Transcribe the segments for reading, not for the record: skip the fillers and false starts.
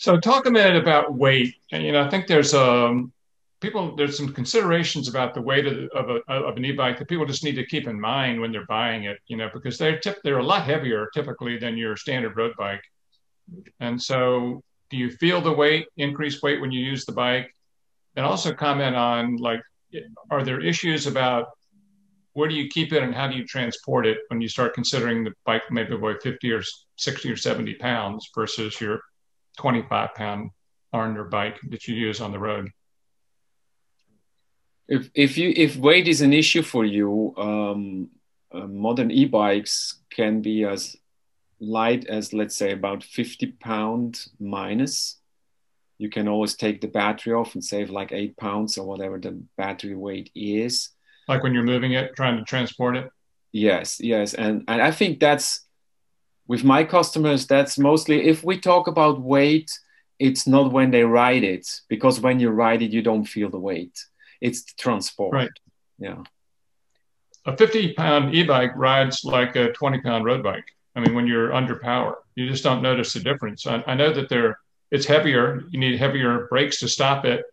So talk a minute about weight. And, I think there's some considerations about the weight of an e-bike that people just need to keep in mind when they're buying it, because they're a lot heavier typically than your standard road bike. And so do you feel the increased weight when you use the bike? And also comment on, like, are there issues about where do you keep it and how do you transport it when you start considering the bike maybe weigh 50 or 60 or 70 pounds versus your 25-pound Arner bike that you use on the road? If weight is an issue for you, modern e-bikes can be as light as, let's say, about 50 pound minus. You can always take the battery off and save like 8 pounds or whatever the battery weight is. Like when you're moving it, trying to transport it? Yes, yes. And I think that's with my customers, that's mostly if we talk about weight, it's not when they ride it, because when you ride it, you don't feel the weight. It's the transport. Right. Yeah. A 50-pound e-bike rides like a 20-pound road bike. I mean, when you're under power, you just don't notice the difference. I know that it's heavier. You need heavier brakes to stop it.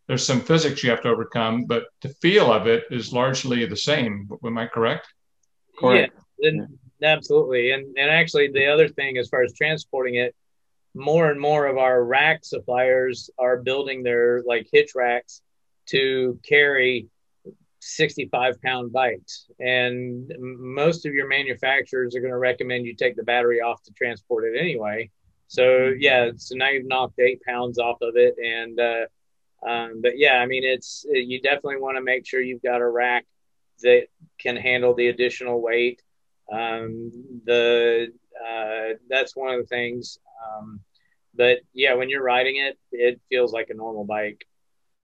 There's some physics you have to overcome, but the feel of it is largely the same. Am I correct? Correct. And Yeah. absolutely. And actually the other thing as far as transporting it, more and more of our rack suppliers are building their like hitch racks to carry 65-pound bikes. And most of your manufacturers are going to recommend you take the battery off to transport it anyway. So yeah, so now you've knocked 8 pounds off of it. And but yeah, I mean, you definitely want to make sure you've got a rack that can handle the additional weight. The That's one of the things. But yeah, when you're riding it, it feels like a normal bike.